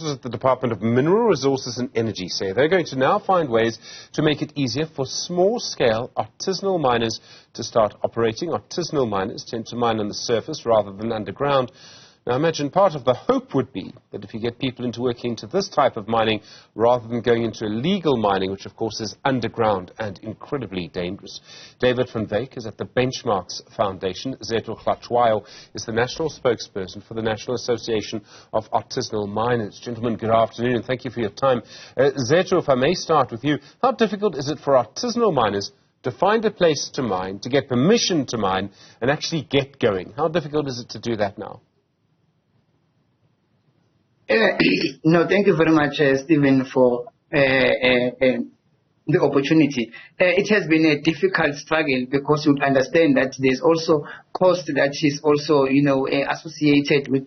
At the Department of Mineral Resources and Energy say they're going to now find ways to make it easier for small-scale artisanal miners to start operating. Artisanal miners tend to mine on the surface rather than underground. Now, I imagine part of the hope would be that if you get people into working into this type of mining rather than going into illegal mining, which of course is underground and incredibly dangerous. David van Wyk is at the Benchmarks Foundation. Zethu Hlatshwayo is the national spokesperson for the National Association of Artisanal Miners. Gentlemen, good afternoon and thank you for your time. Zethu, if I may start with you, how difficult is it for artisanal miners to find a place to mine, to get permission to mine and actually get going? How difficult is it to do that now? No, thank you very much, Stephen, for the opportunity. It has been a difficult struggle because you understand that there's also cost that is also, associated with,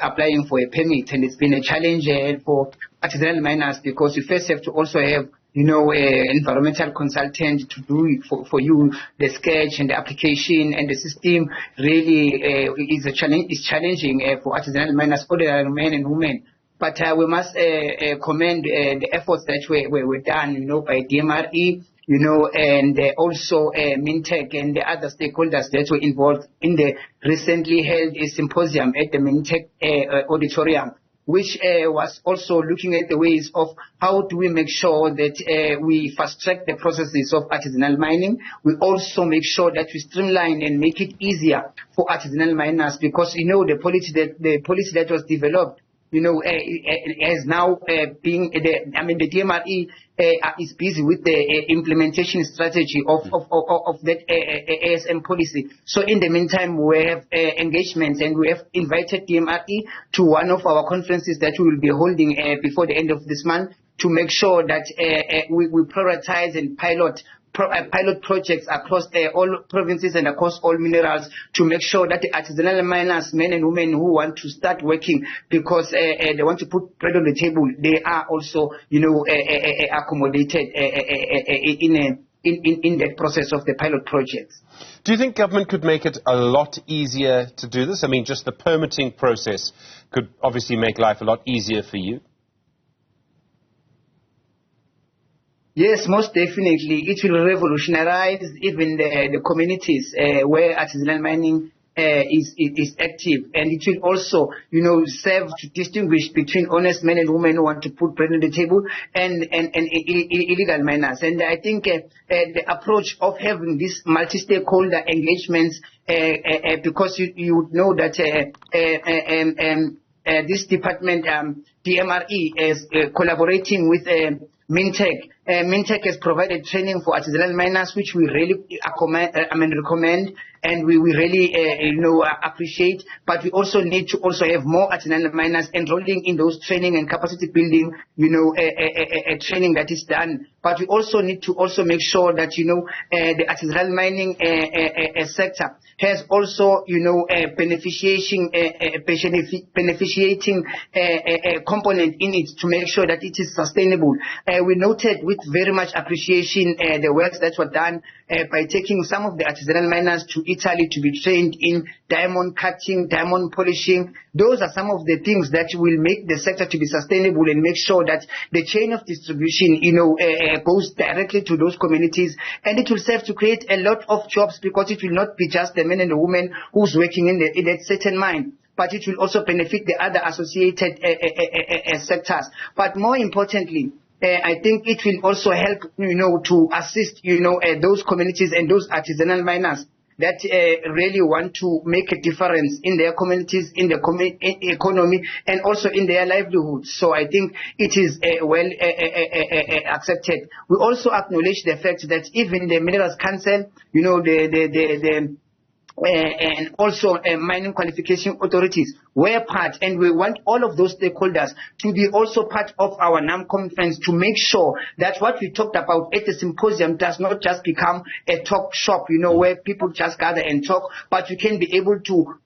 applying for a permit. And it's been a challenge for artisanal miners because you first have to also have environmental consultant to do it for you, the sketch and the application, and the system really is challenging for artisanal miners, ordinary men and women. But we must commend the efforts that were done, by DMRE, and also Mintech and the other stakeholders that were involved in the recently held symposium at the Mintech auditorium, which was also looking at the ways of how do we make sure that we fast-track the processes of artisanal mining. We also make sure that we streamline and make it easier for artisanal miners because, the policy that was developed, has now being, the DMRE is busy with the implementation strategy of that ASM policy. So in the meantime, we have engagements and we have invited DMRE to one of our conferences that we will be holding before the end of this month to make sure that we prioritize and pilot projects across all provinces and across all minerals to make sure that the artisanal miners, men and women who want to start working because they want to put bread on the table, they are also, accommodated in that process of the pilot projects. Do you think government could make it a lot easier to do this? I mean, just the permitting process could obviously make life a lot easier for you. Yes, most definitely. It will revolutionize even the communities where artisanal mining is active. And it will also, serve to distinguish between honest men and women who want to put bread on the table and illegal miners. And I think the approach of having these multi-stakeholder engagements, because you know that this department, DMRE, is collaborating with Mintech. Mintech has provided training for artisanal miners, which we really recommend, and we really appreciate. But we also need to also have more artisanal miners enrolling in those training and capacity building, training that is done. But we also need to also make sure that the artisanal mining sector has also a beneficiating component in it to make sure that it is sustainable. We noted with very much appreciation the works that were done by taking some of the artisanal miners to Italy to be trained in diamond cutting, diamond polishing. Those are some of the things that will make the sector to be sustainable and make sure that the chain of distribution, goes directly to those communities, and it will serve to create a lot of jobs because it will not be just the men and the women who's working in that certain mine, but it will also benefit the other associated sectors. But more importantly, I think it will also help, to assist, those communities and those artisanal miners that really want to make a difference in their communities, in the economy, and also in their livelihoods. So I think it is well accepted. We also acknowledge the fact that even the Minerals Council, and also mining qualification authorities were part, and we want all of those stakeholders to be also part of our NAAM conference to make sure that what we talked about at the symposium does not just become a talk shop, where people just gather and talk, but we can be able to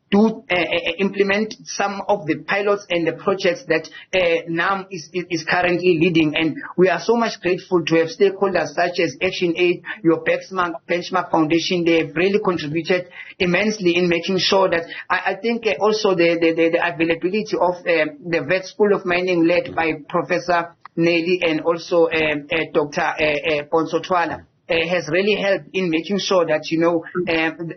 implement some of the pilots and the projects that NAAM is currently leading. And we are so much grateful to have stakeholders such as Action Aid, your Benchmark Foundation. They have really contributed immensely in making sure that I think also the the availability of the Vet School of Mining led by Professor Nelly and also Dr. Ponsotwala has really helped in making sure that,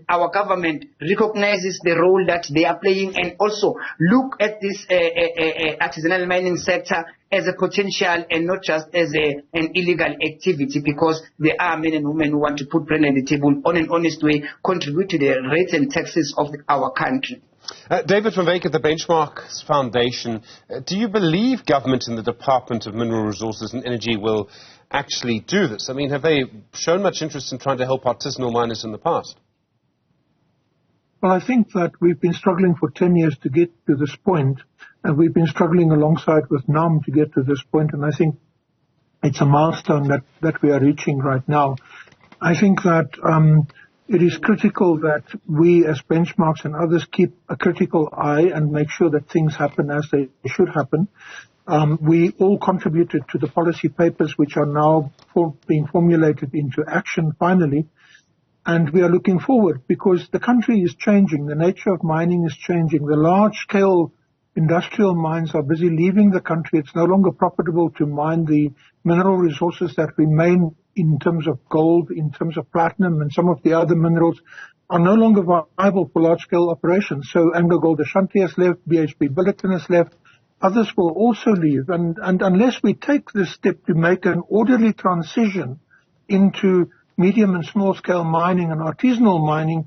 our government recognizes the role that they are playing and also look at this artisanal mining sector as a potential and not just as an illegal activity, because there are men and women who want to put bread on the table on an honest way, contribute to the rates and taxes of our country. David van Wyk at the Benchmarks Foundation, do you believe government in the Department of Mineral Resources and Energy will actually do this? I mean, have they shown much interest in trying to help artisanal miners in the past? Well, I think that we've been struggling for 10 years to get to this point, and we've been struggling alongside with NAAM to get to this point, and I think it's a milestone that we are reaching right now. I think that it is critical that we as Benchmarks and others keep a critical eye and make sure that things happen as they should happen. We all contributed to the policy papers which are now being formulated into action finally. And we are looking forward because the country is changing. The nature of mining is changing. The large-scale industrial mines are busy leaving the country. It's no longer profitable to mine the mineral resources that remain in terms of gold, in terms of platinum, and some of the other minerals are no longer viable for large-scale operations. So AngloGold Ashanti has left, BHP Billiton has left. Others will also leave. And unless we take this step to make an orderly transition into medium and small-scale mining and artisanal mining,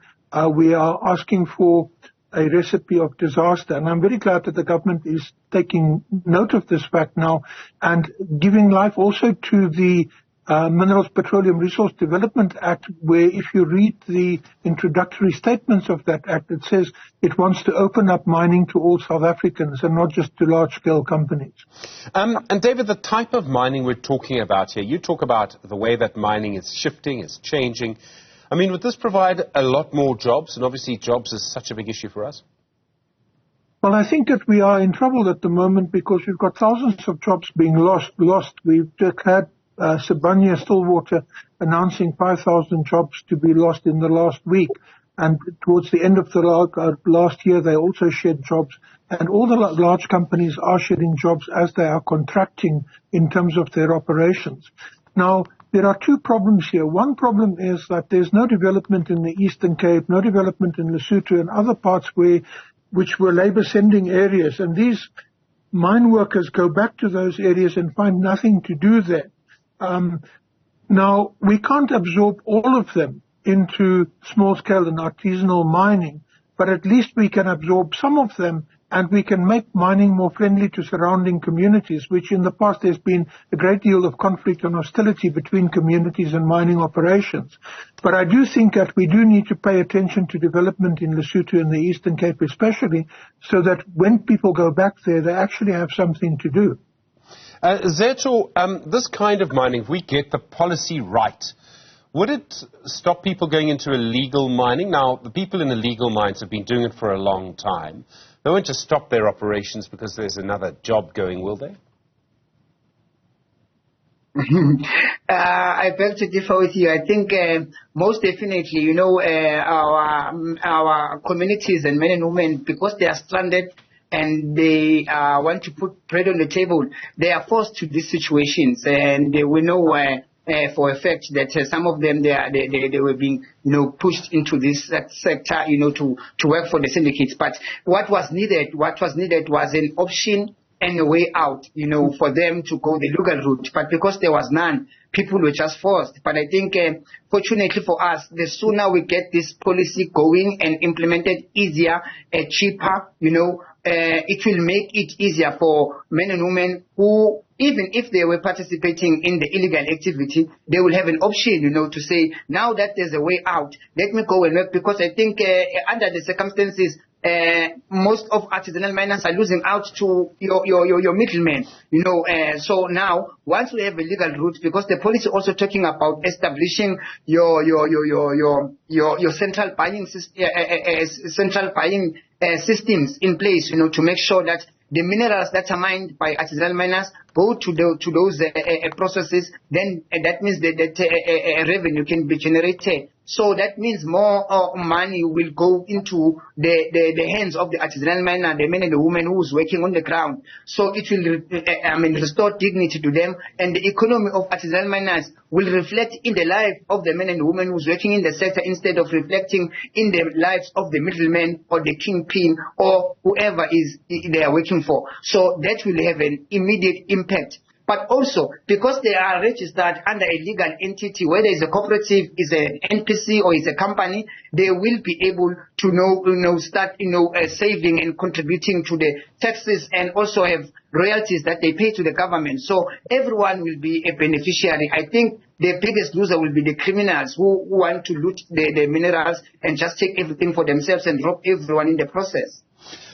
we are asking for a recipe of disaster. And I'm very glad that the government is taking note of this fact now and giving life also to the Minerals Petroleum Resource Development Act, where if you read the introductory statements of that act, it says it wants to open up mining to all South Africans and not just to large-scale companies. And David, the type of mining we're talking about here, you talk about the way that mining is shifting, is changing. I mean, would this provide a lot more jobs? And obviously jobs is such a big issue for us. Well, I think that we are in trouble at the moment because we've got thousands of jobs being lost. We've just had Sibanye-Stillwater announcing 5,000 jobs to be lost in the last week. And towards the end of the last year, they also shed jobs. And all the large companies are shedding jobs as they are contracting in terms of their operations. Now, there are two problems here. One problem is that there's no development in the Eastern Cape, no development in Lesotho and other parts which were labor-sending areas. And these mine workers go back to those areas and find nothing to do there. Now, we can't absorb all of them into small-scale and artisanal mining, but at least we can absorb some of them and we can make mining more friendly to surrounding communities, which in the past there's been a great deal of conflict and hostility between communities and mining operations. But I do think that we do need to pay attention to development in Lesotho and the Eastern Cape especially, so that when people go back there, they actually have something to do. Zethu, this kind of mining, if we get the policy right, would it stop people going into illegal mining? Now, the people in illegal mines have been doing it for a long time. They won't just stop their operations because there's another job going, will they? I beg to differ with you. I think most definitely, our communities and men and women, because they are stranded and they want to put bread on the table, they are forced to these situations, and we know for a fact that some of them they were being pushed into this sector to work for the syndicates. But what was needed was an option and a way out, for them to go the legal route. But because there was none, people were just forced. But I think, fortunately for us, the sooner we get this policy going and implemented easier, cheaper, it will make it easier for men and women who, even if they were participating in the illegal activity, they will have an option, to say, now that there's a way out, let me go and work. Because I think under the circumstances, most of artisanal miners are losing out to your middlemen, so now once we have a legal route, because the policy also talking about establishing your central buying systems in place, to make sure that the minerals that are mined by artisanal miners go to those processes, then that means that revenue can be generated. So that means more money will go into the hands of the artisanal miner, the men and the women who's working on the ground. So it will restore dignity to them, and the economy of artisanal miners will reflect in the life of the men and the women who's working in the sector instead of reflecting in the lives of the middleman or the kingpin or whoever they are working for. So that will have an immediate impact. But also, because they are registered under a legal entity, whether it's a cooperative, is an NPC, or is a company, they will be able to start saving and contributing to the taxes, and also have royalties that they pay to the government. So everyone will be a beneficiary. I think the biggest loser will be the criminals who want to loot the minerals and just take everything for themselves and rob everyone in the process.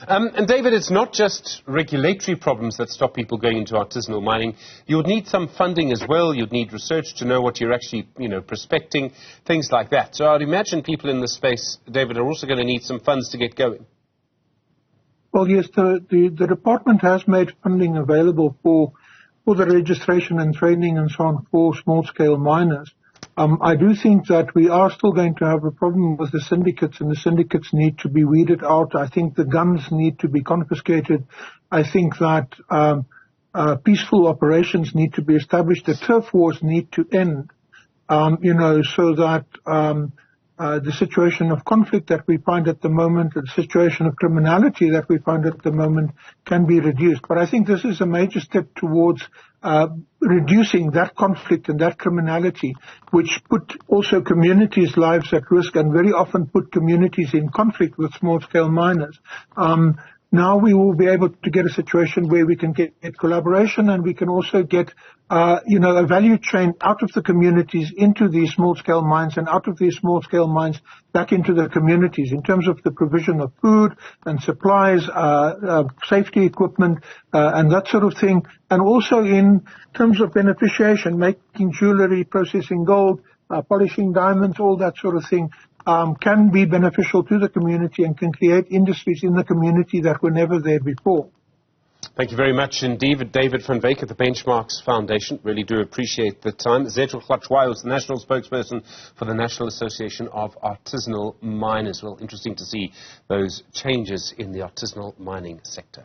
And David, it's not just regulatory problems that stop people going into artisanal mining. You would need some funding as well. You'd need research to know what you're actually, prospecting, things like that. So I'd imagine people in this space, David, are also going to need some funds to get going. Well, yes, the department has made funding available for the registration and training and so on for small-scale miners. I do think that we are still going to have a problem with the syndicates, and the syndicates need to be weeded out. I think the guns need to be confiscated. I think that peaceful operations need to be established. The turf wars need to end, so that the situation of conflict that we find at the moment, the situation of criminality that we find at the moment can be reduced. But I think this is a major step towards reducing that conflict and that criminality, which put also communities' lives at risk and very often put communities in conflict with small-scale miners. Now we will be able to get a situation where we can get collaboration, and we can also get, a value chain out of the communities into these small-scale mines, and out of these small-scale mines back into the communities in terms of the provision of food and supplies, safety equipment, and that sort of thing. And also in terms of beneficiation, making jewelry, processing gold, polishing diamonds, all that sort of thing. Can be beneficial to the community and can create industries in the community that were never there before. Thank you very much indeed, David van Wyk at the Benchmarks Foundation. Really do appreciate the time. Zethu Hlatshwayo is the national spokesperson for the National Association of Artisanal Miners. Well, interesting to see those changes in the artisanal mining sector.